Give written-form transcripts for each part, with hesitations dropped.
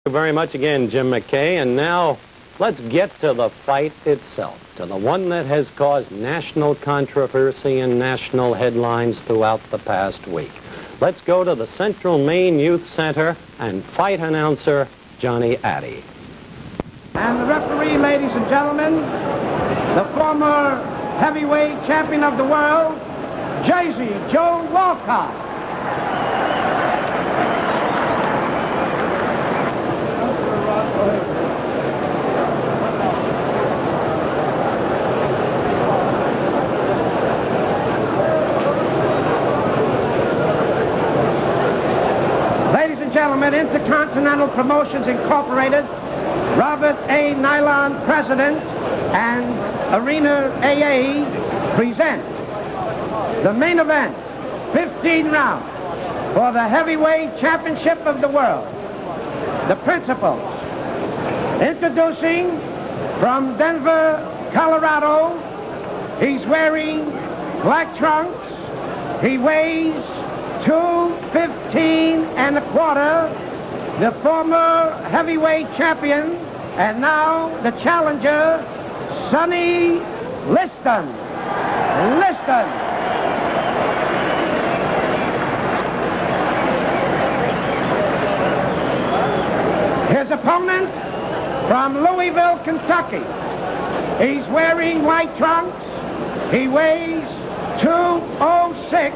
Thank you very much again, Jim McKay. And now let's get to the fight itself, to the one that has caused national controversy and national headlines throughout the past week. Let's go to the Central Maine Youth Center and fight announcer Johnny Addy. And the referee, ladies and gentlemen, the former heavyweight champion of the world, Jersey Joe Walcott. Ladies and gentlemen, Intercontinental Promotions Incorporated, Robert A. Nylon President, and Arena AA present the main event, 15 rounds for the heavyweight championship of the world. The principals, introducing from Denver, Colorado, he's wearing black trunks, he weighs 215 1/4, the former heavyweight champion, and now the challenger, Sonny Liston. His opponent from Louisville, Kentucky. He's wearing white trunks. He weighs 206.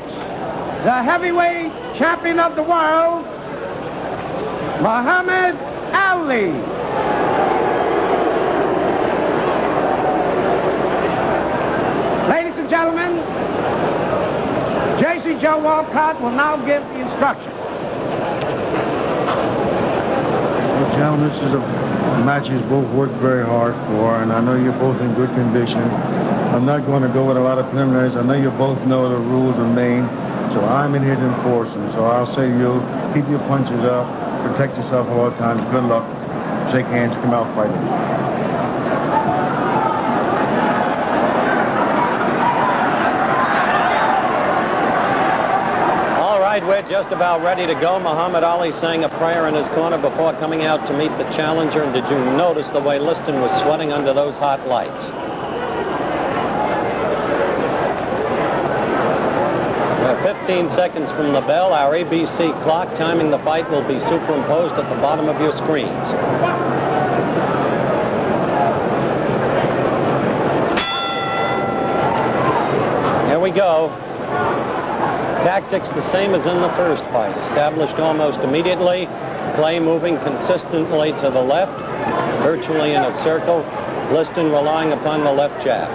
The heavyweight champion of the world, Muhammad Ali. Ladies and gentlemen, Jersey Joe Walcott will now give the instructions. Well, gentlemen, this is a match you both worked very hard for, and I know you're both in good condition. I'm not going to go with a lot of preliminaries. I know you both know the rules of Maine, so I'm in here to enforce them. So I'll say to you, keep your punches up, protect yourself at all times. Good luck. Shake hands, come out fighting. We're just about ready to go. Muhammad Ali sang a prayer in his corner before coming out to meet the challenger. And did you notice the way Liston was sweating under those hot lights? We're 15 seconds from the bell. Our ABC clock timing the fight will be superimposed at the bottom of your screens. Here we go. Tactics the same as in the first fight, established almost immediately. Clay moving consistently to the left, virtually in a circle. Liston relying upon the left jab.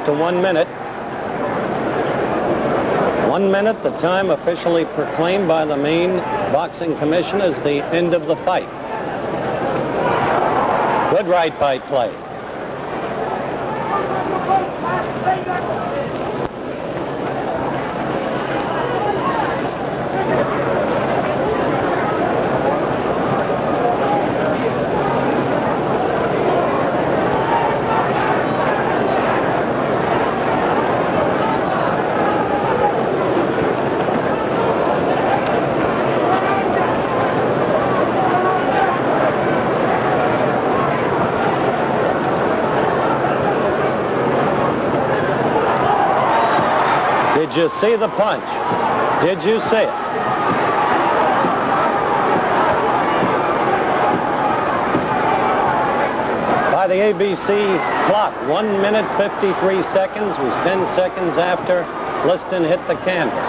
To 1 minute. 1 minute, the time officially proclaimed by the Maine Boxing Commission as the end of the fight. Good right by Clay. Did you see the punch? Did you see it? By the ABC clock, 1 minute 53 seconds was 10 seconds after Liston hit the canvas.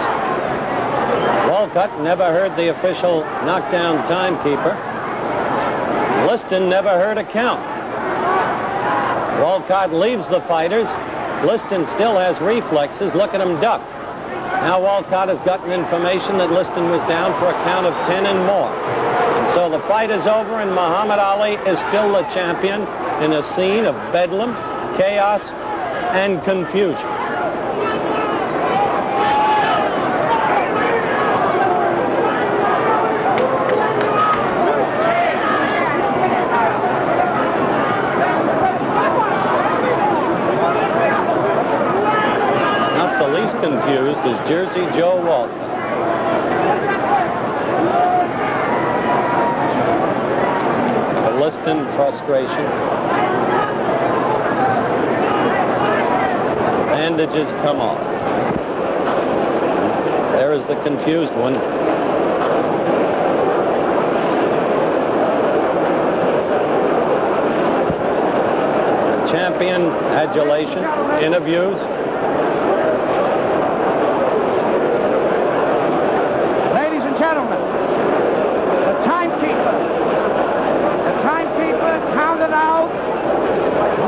Walcott never heard the official knockdown timekeeper. Liston never heard a count. Walcott leaves the fighters. Liston still has reflexes. Look at him duck. Now Walcott has gotten information that Liston was down for a count of 10 and more. And so the fight is over, and Muhammad Ali is still the champion in a scene of bedlam, chaos, and confusion. Confused is Jersey Joe Walton. The Liston frustration. The bandages come off. There is the confused one. The champion adulation, interviews. Gentlemen, the timekeeper counted out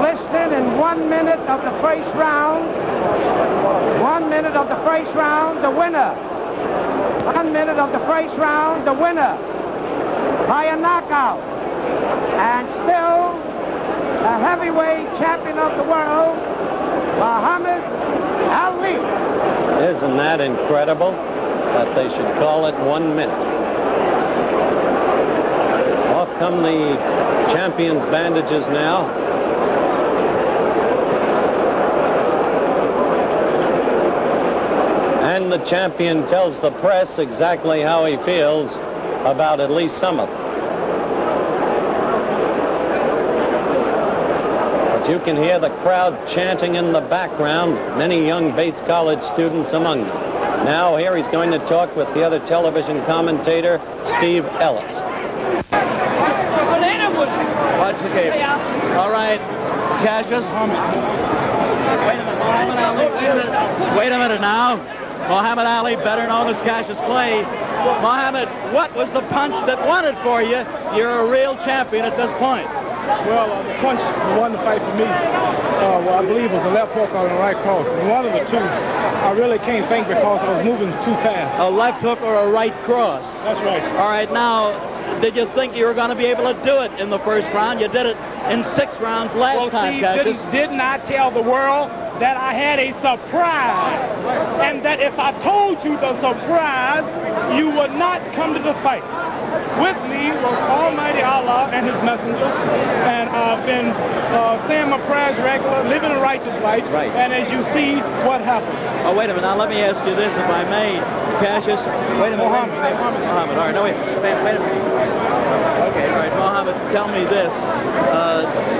Liston in 1 minute of the first round. 1 minute of the first round, the winner. 1 minute of the first round, the winner by a knockout. And still the heavyweight champion of the world, Muhammad Ali. Isn't that incredible? That they should call it 1 minute. Off come the champion's bandages now. And the champion tells the press exactly how he feels about at least some of them. But you can hear the crowd chanting in the background, many young Bates College students among them. Now here he's going to talk with the other television commentator, Steve Ellis. Watch the game. All right, Cassius. Wait a minute now. Muhammad Ali, better known as Cassius Clay. Muhammad, what was the punch that won it for you? You're a real champion at this point. Well, the punch that won the fight for me, well, I believe was a left hook or a right cross. And one of the two, I really can't think because I was moving too fast. A left hook or a right cross? That's right. All right, now, did you think you were going to be able to do it in the first round? You did it in 6 rounds last time, Cassius. Didn't I tell the world that I had a surprise? And that if I told you the surprise, you would not come to the fight. With me was Almighty Allah and his messenger, and I've been saying my prayers regular, living a righteous life, right. And as you see, what happened. Oh, wait a minute. Now, let me ask you this, if I may, Cassius. Wait a minute. Mohammed. All right, no, wait a minute. Okay, all right, Mohammed, tell me this.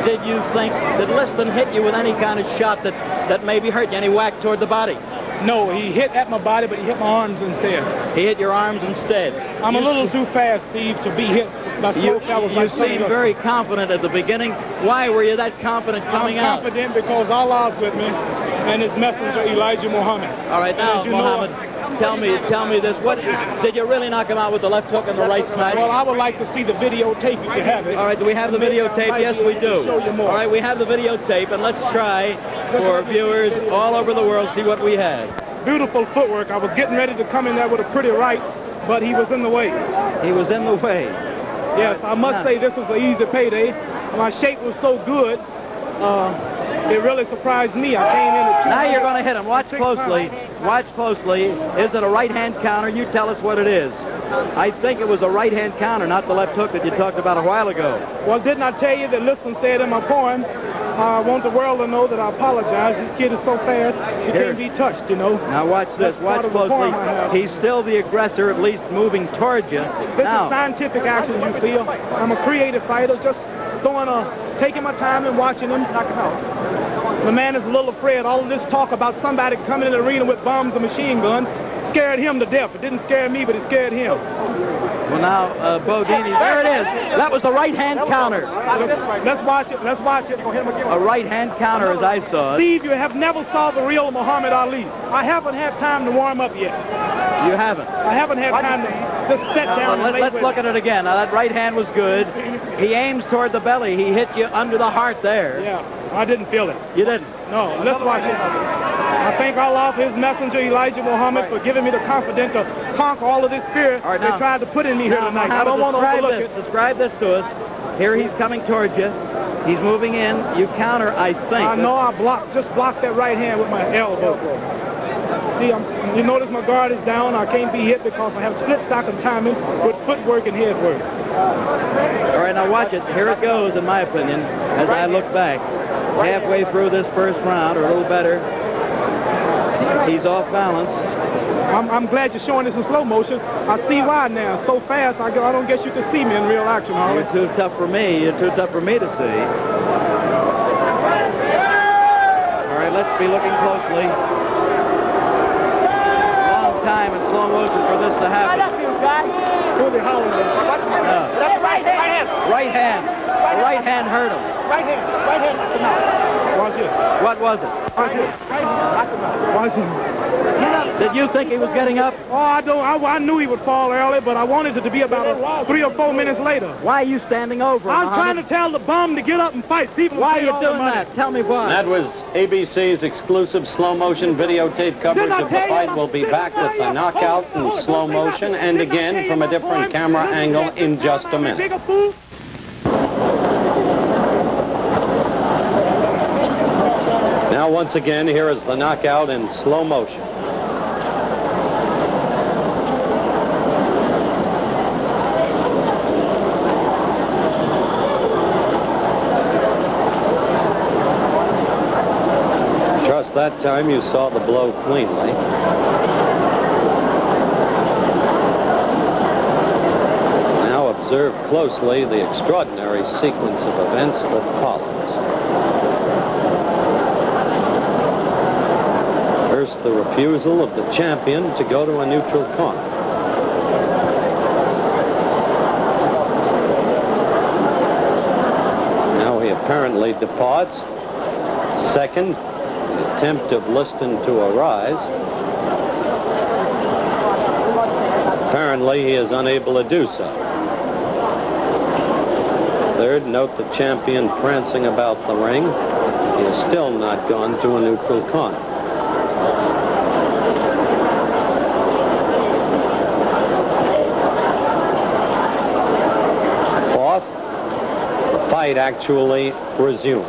Did you think that Liston hit you with any kind of shot that maybe hurt you, any whack toward the body? No, he hit at my body, but he hit my arms instead. He hit your arms instead. I'm a little too fast, Steve, to be hit by slow fellas like You seemed very confident at the beginning. Why were you that confident coming out? I'm confident because Allah's with me and his messenger, Elijah Muhammad. All right, now, Muhammad, tell me this. What did you really knock him out with the left hook and the right smash? Well, I would like to see the videotape if you have it. All right, do we have the videotape? Yes, we do. Show you more. All right, we have the videotape, and let's try for viewers all over the world see what we had. Beautiful footwork. I was getting ready to come in there with a pretty right, but he was in the way. He was in the way. Yes, I must say this was an easy payday. My shape was so good, it really surprised me. I came in at 200. Now you're going to hit him. Watch closely. Watch closely. Is it a right-hand counter? You tell us what it is. I think it was a right-hand counter, not the left hook that you talked about a while ago. Well, didn't I tell you that Liston said in my poem, I want the world to know that I apologize. This kid is so fast, he can't be touched, you know. Now watch this. Watch closely. He's still the aggressor, at least moving towards you. This is scientific action, you feel. I'm a creative fighter, just taking my time and watching him knock him out. The man is a little afraid. All of this talk about somebody coming in the arena with bombs and machine guns scared him to death. It didn't scare me, but it scared him. Well, now, Bodini, there it is. That was the right-hand counter. Let's watch it. Let's watch it. A right-hand counter, as I saw it. Steve, you have never saw the real Muhammad Ali. I haven't had time to warm up yet. You haven't? I haven't had time to just sit down and let's look at it again. Now, that right hand was good. He aims toward the belly. He hit you under the heart there. Yeah. I didn't feel it. You didn't? No, let's watch it. I thank Allah for his messenger, Elijah Muhammad, for giving me the confidence to conquer all of this fear All right, they now, tried to put in me here tonight. I don't want to describe overlook this. it. Describe this to us. Here he's coming towards you. He's moving in. You counter, I think. I know I just blocked that right hand with my elbow. See, you notice my guard is down. I can't be hit because I have split-second timing with footwork and head work. All right, now watch it. Here it goes, in my opinion, as I look back. Halfway through this first round, or a little better, he's off balance. I'm glad you're showing this in slow motion. I see why now. So fast, I don't guess you can see me in real action, Harley. You're too tough for me. You're too tough for me to see. All right, let's be looking closely. Long time in slow motion for this to happen. Who's he hollering at? That's right hand. Right hand. The right hand hurt him. Right hand. Right hand. Knock him out. Watch it. What was it? Watch it. Right hand. Knock him out. Watch it. Did you think he was getting up? Oh, I knew he would fall early, but I wanted it to be about 3 or 4 minutes later. Why are you standing over him, I'm trying Muhammad? to tell the bum to get up and fight. People Why are pay you all the doing money. that? Tell me why. That was ABC's exclusive slow motion videotape coverage of the fight. We'll be back with the knockout in slow motion and again from a different camera angle in just a minute. Now once again, here is the knockout in slow motion. Just that time you saw the blow cleanly. Now observe closely the extraordinary sequence of events that follows. First, the refusal of the champion to go to a neutral corner. Now he apparently departs. Second, the attempt of Liston to arise. Apparently, he is unable to do so. Third, note the champion prancing about the ring. He has still not gone to a neutral corner. Fourth, the fight actually resumes.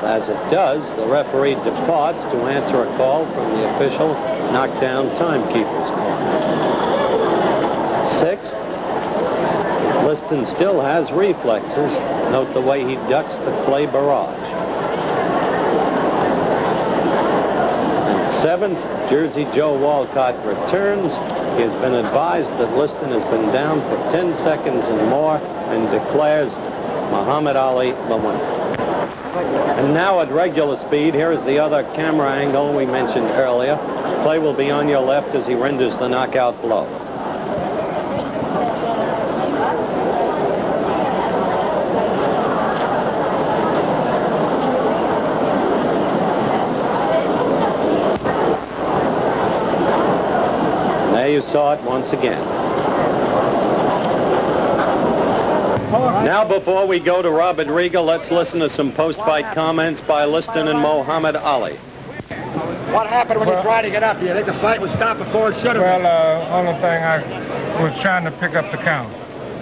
As it does, the referee departs to answer a call from the official knockdown timekeeper's corner. Sixth, Liston still has reflexes. Note the way he ducks the clay barrage. And seventh, Jersey Joe Walcott returns. He has been advised that Liston has been down for 10 seconds and more and declares Muhammad Ali the winner. And now at regular speed, here is the other camera angle we mentioned earlier. Play will be on your left as he renders the knockout blow. And there you saw it once again. Now, before we go to Robert Riegel, let's listen to some post-fight comments by Liston and Muhammad Ali. What happened when you tried to get up? Do you think the fight would stop before it should have? Well, only thing I was trying to pick up the count.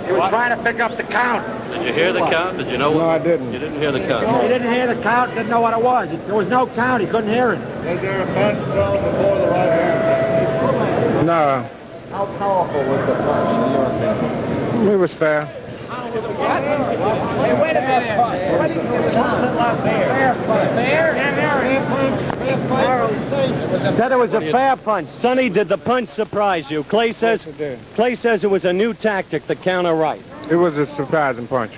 He was trying to pick up the count. Did you hear the count? Did you know what? No, I didn't. You didn't hear the count? He didn't hear the count, didn't know what it was. There was no count. He couldn't hear it. Was there a punch thrown before the right hand? No. How powerful was the punch in your opinion? It was fair. Hey, wait a minute. What is this? Fair? Said it was a fair punch. Sonny, did the punch surprise you? Clay says Yes, it did. Clay says it was a new tactic, the counter right. It was a surprising punch.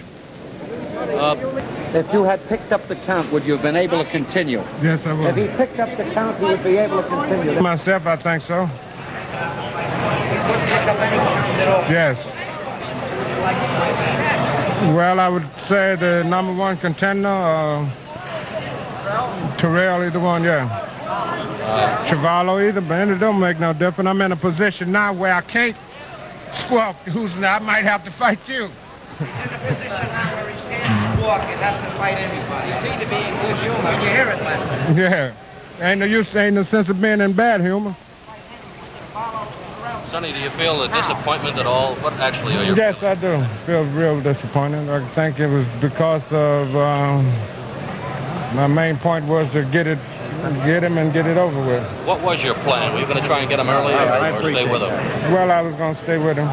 If you had picked up the count, would you have been able to continue? Yes, I If he picked up the count, he would be able to continue. Myself, I think so. Pick up any count at all. Yes. like to fight him? Well, I would say the #1 contender, Terrell, either one, yeah. Chavallo, either, but it don't make no difference. I'm in a position now where I can't squawk who's I might have to fight you. In a position now where he can't squawk and have to fight anybody. He seemed to be in good humor. You hear it, Lester? Yeah. Ain't no use, ain't no sense of being in bad humor. Sonny, do you feel a disappointment at all? What actually are your Yes, feelings? I do. Feel real disappointed. I think it was because of my main point was to get him and get it over with. What was your plan? Were you going to try and get him early or stay with him? Well, I was going to stay with him.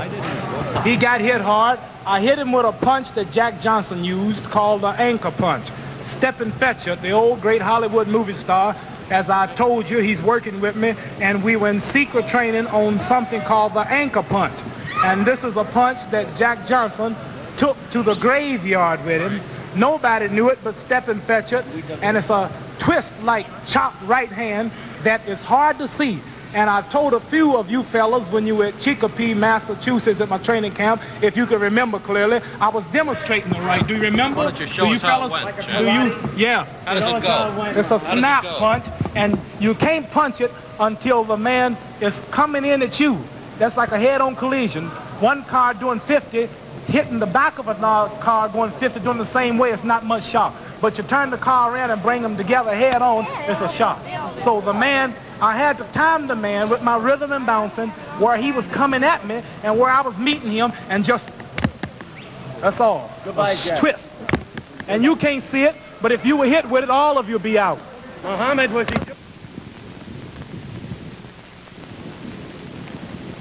He got hit hard. I hit him with a punch that Jack Johnson used called the anchor punch. Stephen Fetcher, the old great Hollywood movie star, as I told you, he's working with me, and we were in secret training on something called the anchor punch. And this is a punch that Jack Johnson took to the graveyard with him. Nobody knew it but Stephen Fetcher, and it's a twist-like chopped right hand that is hard to see. And I told a few of you fellas when you were at Chicopee, Massachusetts at my training camp, if you can remember clearly, I was demonstrating the right. Do you remember? Why don't you show us how it went, Jack? Do you? Yeah. How does it go? It's a How does it snap go? punch, and you can't punch it until the man is coming in at you. That's like a head-on collision. One car doing 50, hitting the back of another car going 50, doing the same way, it's not much shock. But you turn the car around and bring them together head-on, it's a shock. So the man, I had to time the man with my rhythm and bouncing where he was coming at me and where I was meeting him, and just, that's all. Goodbye, A Jack. twist. And you can't see it, but if you were hit with it, all of you be out. Muhammad was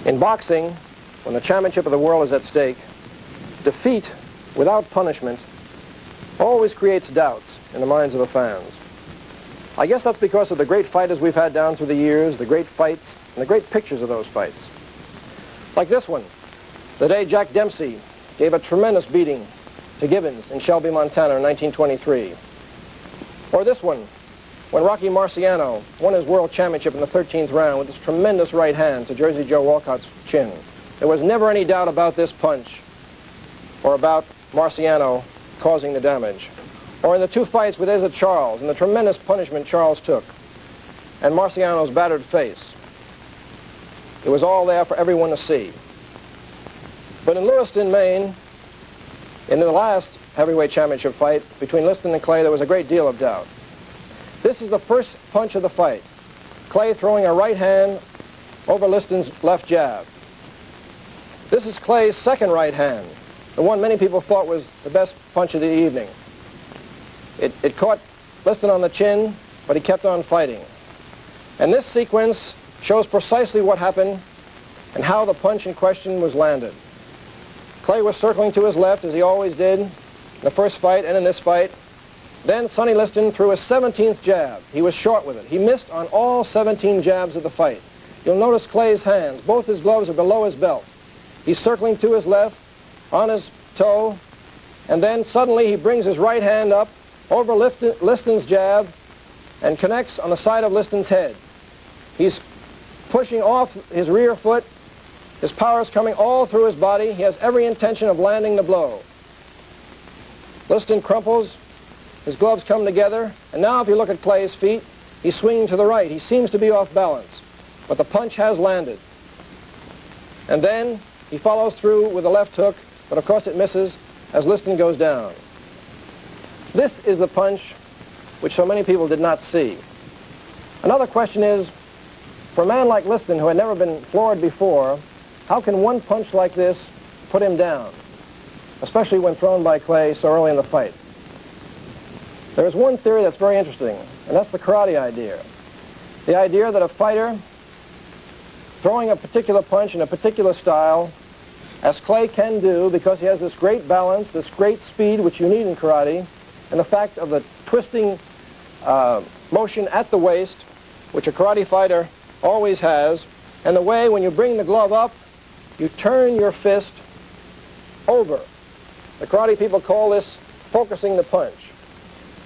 In boxing, when the championship of the world is at stake, defeat without punishment always creates doubts in the minds of the fans. I guess that's because of the great fighters we've had down through the years, the great fights, and the great pictures of those fights. Like this one, the day Jack Dempsey gave a tremendous beating to Gibbons in Shelby, Montana in 1923. Or this one, when Rocky Marciano won his world championship in the 13th round with his tremendous right hand to Jersey Joe Walcott's chin. There was never any doubt about this punch or about Marciano causing the damage. Or in the two fights with Eza Charles and the tremendous punishment Charles took and Marciano's battered face. It was all there for everyone to see. But in Lewiston, Maine, in the last heavyweight championship fight between Liston and Clay, there was a great deal of doubt. This is the first punch of the fight. Clay throwing a right hand over Liston's left jab. This is Clay's second right hand, the one many people thought was the best punch of the evening. It caught Liston on the chin, but he kept on fighting. And this sequence shows precisely what happened and how the punch in question was landed. Clay was circling to his left, as he always did in the first fight and in this fight. Then Sonny Liston threw his 17th jab. He was short with it. He missed on all 17 jabs of the fight. You'll notice Clay's hands. Both his gloves are below his belt. He's circling to his left, on his toe, and then suddenly he brings his right hand up over Liston's jab and connects on the side of Liston's head. He's pushing off his rear foot. His power is coming all through his body. He has every intention of landing the blow. Liston crumples. His gloves come together. And now if you look at Clay's feet, he's swinging to the right. He seems to be off balance. But the punch has landed. And then he follows through with a left hook, but of course it misses as Liston goes down. This is the punch which so many people did not see. Another question is, for a man like Liston, who had never been floored before, how can one punch like this put him down, especially when thrown by Clay so early in the fight? There is one theory that's very interesting, and that's the karate idea. The idea that a fighter throwing a particular punch in a particular style, as Clay can do because he has this great balance, this great speed which you need in karate, and the fact of the twisting motion at the waist, which a karate fighter always has, and the way when you bring the glove up, you turn your fist over. The karate people call this focusing the punch.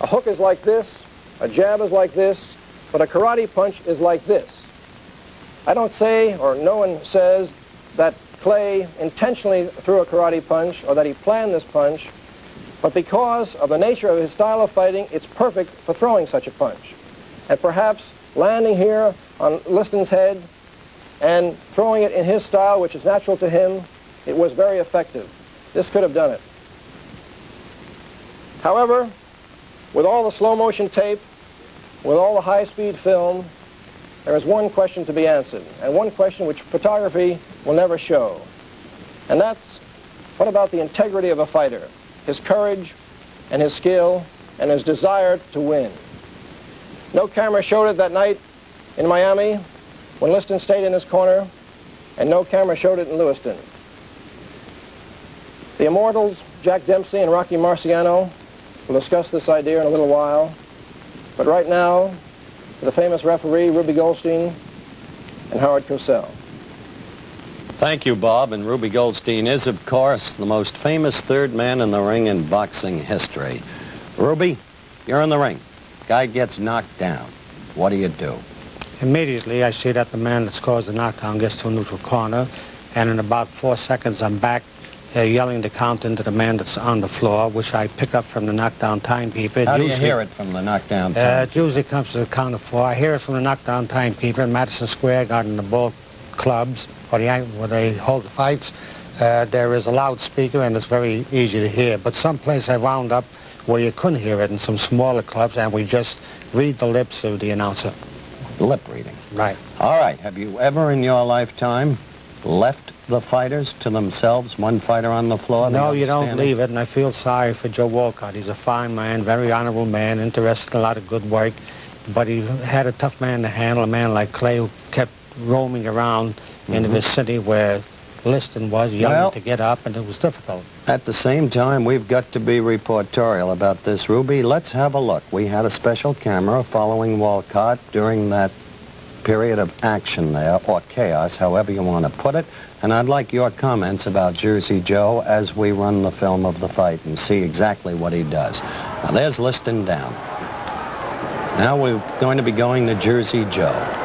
A hook is like this, a jab is like this, but a karate punch is like this. I don't say, or no one says, that Clay intentionally threw a karate punch or that he planned this punch, but because of the nature of his style of fighting, it's perfect for throwing such a punch. And perhaps landing here on Liston's head and throwing it in his style, which is natural to him, it was very effective. This could have done it. However, with all the slow motion tape, with all the high-speed film, there is one question to be answered, and one question which photography will never show. And that's, what about the integrity of a fighter, his courage and his skill and his desire to win? No camera showed it that night in Miami when Liston stayed in his corner, and no camera showed it in Lewiston. The immortals, Jack Dempsey and Rocky Marciano, will discuss this idea in a little while, but right now, the famous referee, Ruby Goldstein, and Howard Cosell. Thank you, Bob. And Ruby Goldstein is, of course, the most famous third man in the ring in boxing history. Ruby, you're in the ring. Guy gets knocked down. What do you do? Immediately, I see that the man that's caused the knockdown gets to a neutral corner, and in about 4 seconds, I'm back yelling the count into the man that's on the floor, which I pick up from the knockdown timekeeper. How do you hear it from the knockdown timekeeper? It usually comes to the count of 4. I hear it from the knockdown timekeeper in Madison Square Garden, the ball clubs, or where they hold the fights. There is a loudspeaker, and it's very easy to hear. But someplace I wound up where you couldn't hear it in some smaller clubs, and we just read the lips of the announcer. Lip reading. Right. All right. Have you ever in your lifetime left the fighters to themselves, one fighter on the floor? No, you don't leave it, and I feel sorry for Joe Walcott. He's a fine man, very honorable man, interested in a lot of good work, but he had a tough man to handle, a man like Clay who kept roaming around in the vicinity where Liston was, yelling to get up, and it was difficult. At the same time, we've got to be reportorial about this, Ruby. Let's have a look. We had a special camera following Walcott during that period of action there, or chaos, however you want to put it. And I'd like your comments about Jersey Joe as we run the film of the fight and see exactly what he does. Now, there's Liston down. Now we're going to be going to Jersey Joe.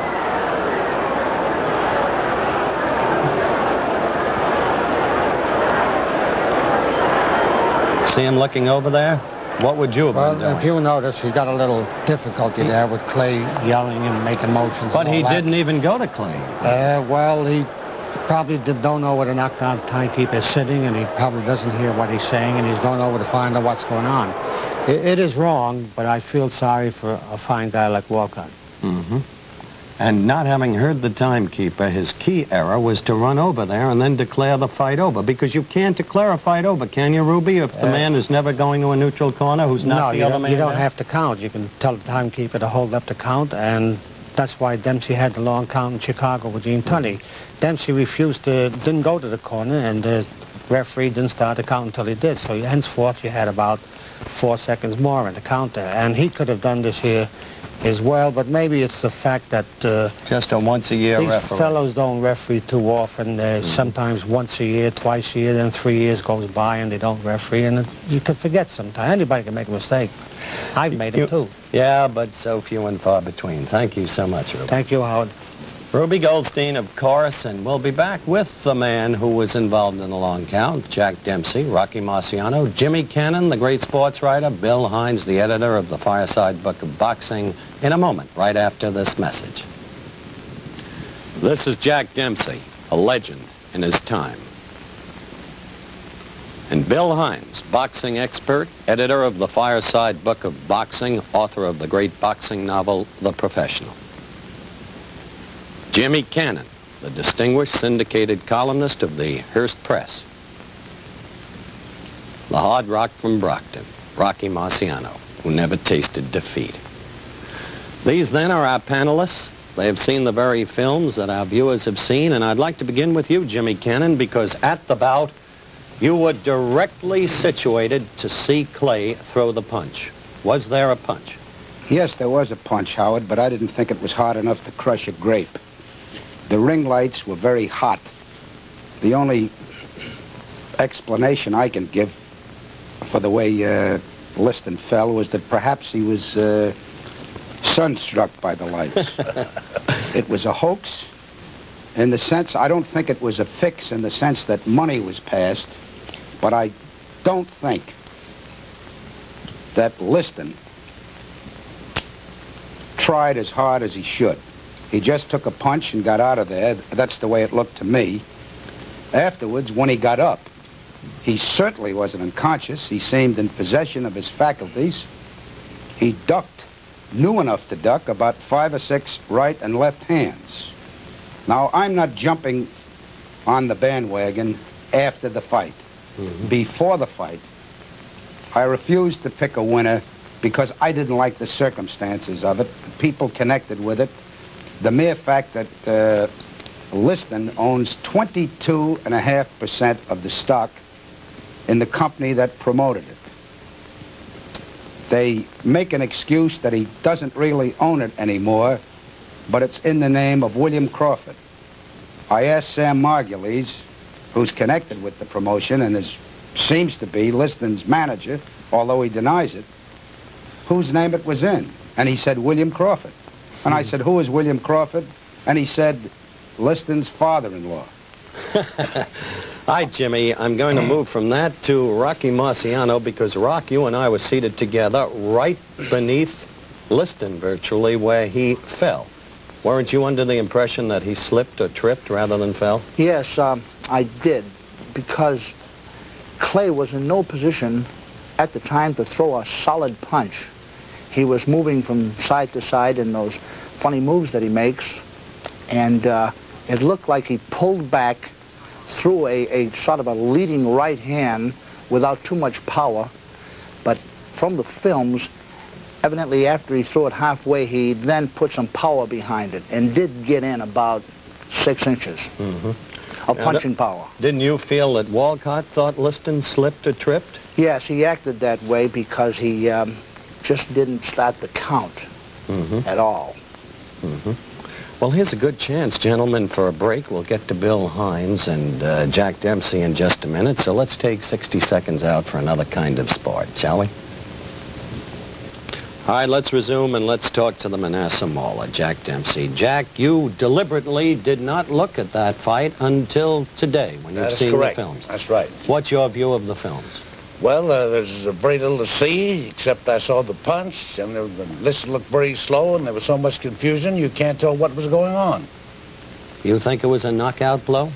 See him looking over there? What would you have been doing? Well, if you notice, he's got a little difficulty there with Clay yelling and making motions. But he didn't even go to Clay. Well, he probably don't know where the knockdown timekeeper is sitting, and he probably doesn't hear what he's saying, and he's going over to find out what's going on. It is wrong, but I feel sorry for a fine guy like Walcott. And not having heard the timekeeper, his key error was to run over there and then declare the fight over, because you can't declare a fight over, can you, Ruby, if the man is never going to a neutral corner who's not the other man? No, you don't have to count. You can tell the timekeeper to hold up the count, and that's why Dempsey had the long count in Chicago with Gene Tunney. Dempsey didn't go to the corner, and the referee didn't start the count until he did. So henceforth, you had about 4 seconds more in the count there, and he could have done this here as well, but maybe it's the fact that just a once-a-year referee. These fellows don't referee too often. Sometimes once a year, twice a year, then 3 years goes by and they don't referee, and you can forget sometimes. Anybody can make a mistake. I've made it too. Yeah, but so few and far between. Thank you so much, Ruby. Thank you, Howard. Ruby Goldstein, of course, and we'll be back with the man who was involved in the long count, Jack Dempsey, Rocky Marciano, Jimmy Cannon, the great sports writer, Bill Hines, the editor of the Fireside Book of Boxing, in a moment, right after this message. This is Jack Dempsey, a legend in his time. And Bill Hines, boxing expert, editor of the Fireside Book of Boxing, author of the great boxing novel, The Professional. Jimmy Cannon, the distinguished syndicated columnist of the Hearst Press. The hard rock from Brockton, Rocky Marciano, who never tasted defeat. These then are our panelists. They have seen the very films that our viewers have seen, and I'd like to begin with you, Jimmy Cannon, because at the bout, you were directly situated to see Clay throw the punch. Was there a punch? Yes, there was a punch, Howard, but I didn't think it was hard enough to crush a grape. The ring lights were very hot. The only explanation I can give for the way Liston fell was that perhaps he was sunstruck by the lights. It was a hoax, in the sense, I don't think it was a fix in the sense that money was passed, but I don't think that Liston tried as hard as he should. He just took a punch and got out of there. That's the way it looked to me. Afterwards, when he got up, he certainly wasn't unconscious. He seemed in possession of his faculties. He ducked, knew enough to duck, about 5 or 6 right and left hands. Now, I'm not jumping on the bandwagon after the fight. Before the fight, I refused to pick a winner because I didn't like the circumstances of it, the people connected with it, the mere fact that Liston owns 22.5% of the stock in the company that promoted it. They make an excuse that he doesn't really own it anymore, but it's in the name of William Crawford. I asked Sam Margulies, who's connected with the promotion and seems to be Liston's manager, although he denies it, whose name it was in. And he said, William Crawford. And I said, who is William Crawford? And he said, Liston's father-in-law. All right, Jimmy, I'm going to move from that to Rocky Marciano because, Rock, you and I were seated together right beneath Liston, virtually, where he fell. Weren't you under the impression that he slipped or tripped rather than fell? Yes, I did, because Clay was in no position at the time to throw a solid punch. He was moving from side to side in those funny moves that he makes, and it looked like he pulled back, threw a sort of a leading right hand without too much power, but from the films, evidently after he threw it halfway, he then put some power behind it and did get in about 6 inches of punching power. Didn't you feel that Walcott thought Liston slipped or tripped? Yes, he acted that way because he just didn't start the count at all. Well, here's a good chance, gentlemen, for a break. We'll get to Bill Hines and Jack Dempsey in just a minute, so let's take 60 seconds out for another kind of sport, shall we? All right, let's resume and let's talk to the Manasseh Mauler, Jack Dempsey. Jack, you deliberately did not look at that fight until today when you've seen the films. That's right. What's your view of the films? Well, there's very little to see, except I saw the punch, and the list looked very slow, and there was so much confusion, you can't tell what was going on. You think it was a knockout blow?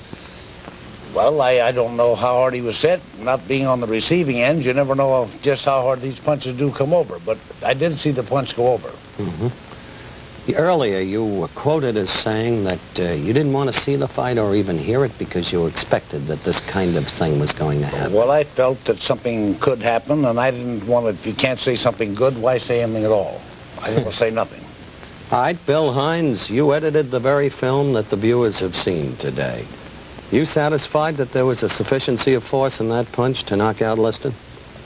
Well, I don't know how hard he was hit. Not being on the receiving end, you never know just how hard these punches do come over, but I did see the punch go over. Earlier, you were quoted as saying that you didn't want to see the fight or even hear it because you expected that this kind of thing was going to happen. Well, I felt that something could happen, and I didn't want to, if you can't say something good, why say anything at all? I didn't want to say nothing. All right, Bill Hines, you edited the very film that the viewers have seen today. You satisfied that there was a sufficiency of force in that punch to knock out Liston?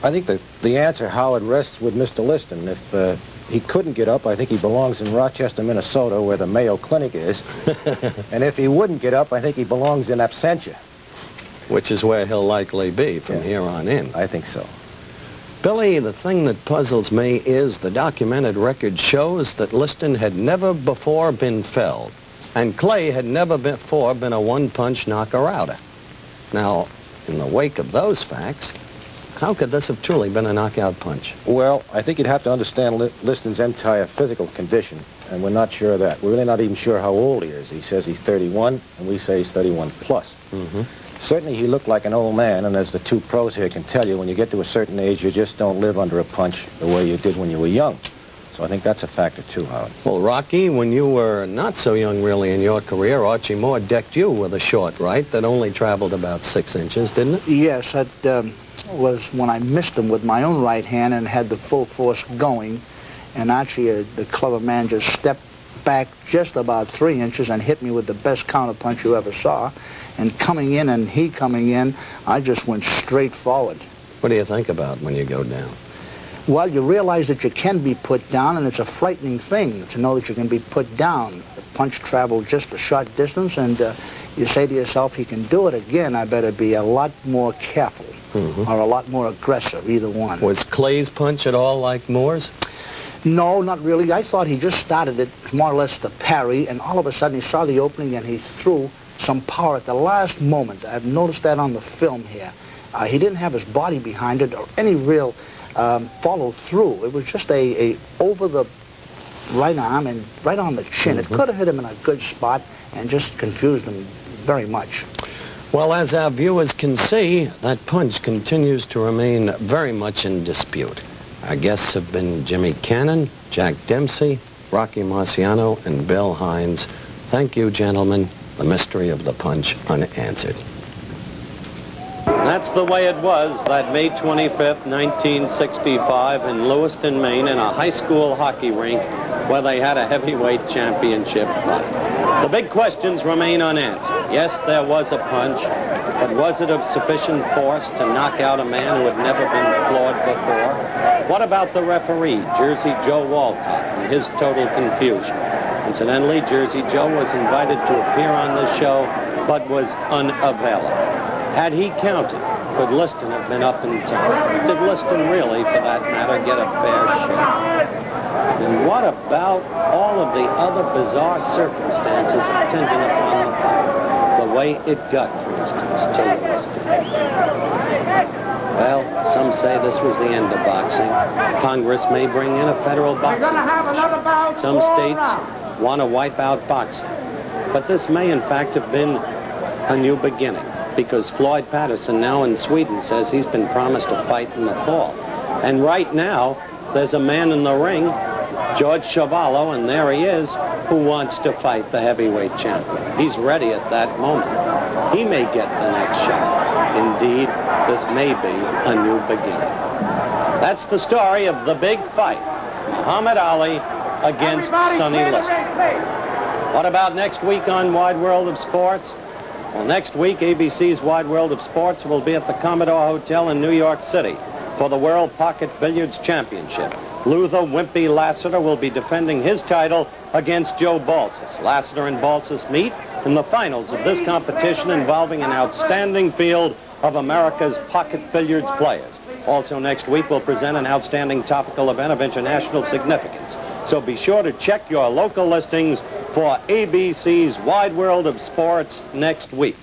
I think the answer, Howard, rests with Mr. Liston. If he couldn't get up, I think he belongs in Rochester, Minnesota, where the Mayo Clinic is. And if he wouldn't get up, I think he belongs in absentia. Which is where he'll likely be from here on in. I think so. Billy, the thing that puzzles me is the documented record shows that Liston had never before been felled, and Clay had never before been a one-punch knocker-outer. Now, in the wake of those facts, how could this have truly been a knockout punch? Well, I think you'd have to understand Liston's entire physical condition, and we're not sure of that. We're really not even sure how old he is. He says he's 31, and we say he's 31 plus. Certainly he looked like an old man, and as the two pros here can tell you, when you get to a certain age, you just don't live under a punch the way you did when you were young. So I think that's a factor too, Howard. Well, Rocky, when you were not so young really in your career, Archie Moore decked you with a short right that only traveled about 6 inches, didn't it? Yes, that was when I missed him with my own right hand and had the full force going. And Archie, the clever man, just stepped back just about 3 inches and hit me with the best counter punch you ever saw. And coming in and he coming in, I just went straight forward. What do you think about when you go down? Well, you realize that you can be put down, and it's a frightening thing to know that you can be put down. The punch traveled just a short distance, and you say to yourself, he can do it again, I better be a lot more careful, or a lot more aggressive, either one. Was Clay's punch at all like Moore's? No, not really. I thought he just started it more or less to parry, and all of a sudden he saw the opening and he threw some power at the last moment. I've noticed that on the film here. He didn't have his body behind it or any real follow through. It was just a over the right arm and right on the chin. It could have hit him in a good spot and just confused him very much. Well, as our viewers can see, that punch continues to remain very much in dispute. Our guests have been Jimmy Cannon, Jack Dempsey, Rocky Marciano, and Bill Hines. Thank you, gentlemen. The mystery of the punch unanswered. That's the way it was that May 25th, 1965 in Lewiston, Maine, in a high school hockey rink where they had a heavyweight championship fight. The big questions remain unanswered. Yes, there was a punch, but was it of sufficient force to knock out a man who had never been floored before? What about the referee, Jersey Joe Walcott, and his total confusion? Incidentally, Jersey Joe was invited to appear on this show, but was unavailable. Had he counted, could Liston have been up in time? Did Liston really, for that matter, get a fair shake? And what about all of the other bizarre circumstances attendant upon the fight? The way it got, for instance, to Liston. Well, some say this was the end of boxing. Congress may bring in a federal boxing commission. Some states want to wipe out boxing. But this may, in fact, have been a new beginning, because Floyd Patterson now in Sweden says he's been promised a fight in the fall. And right now, there's a man in the ring, George Chuvalo, and there he is, who wants to fight the heavyweight champion. He's ready at that moment. He may get the next shot. Indeed, this may be a new beginning. That's the story of the big fight, Muhammad Ali against Sonny Liston. What about next week on Wide World of Sports? Well, next week, ABC's Wide World of Sports will be at the Commodore Hotel in New York City for the World Pocket Billiards Championship. Luther Wimpy Lassiter will be defending his title against Joe Balsas. Lassiter and Balsas meet in the finals of this competition involving an outstanding field of America's pocket billiards players. Also next week, we'll present an outstanding topical event of international significance. So be sure to check your local listings for ABC's Wide World of Sports next week.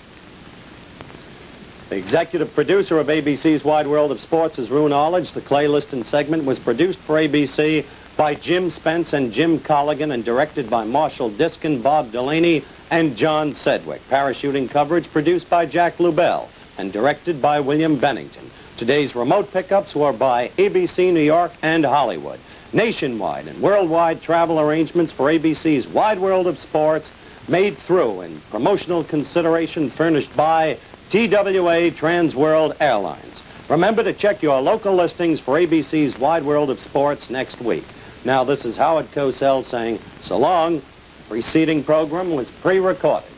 The executive producer of ABC's Wide World of Sports is Roone Arledge. The Clay Liston segment was produced for ABC by Jim Spence and Jim Colligan and directed by Marshall Diskin, Bob Delaney, and John Sedgwick. Parachuting coverage produced by Jack Lubell and directed by William Bennington. Today's remote pickups were by ABC New York and Hollywood. Nationwide and worldwide travel arrangements for ABC's Wide World of Sports made through in promotional consideration furnished by TWA Trans World Airlines. Remember to check your local listings for ABC's Wide World of Sports next week. Now, this is Howard Cosell saying so long. The preceding program was pre-recorded.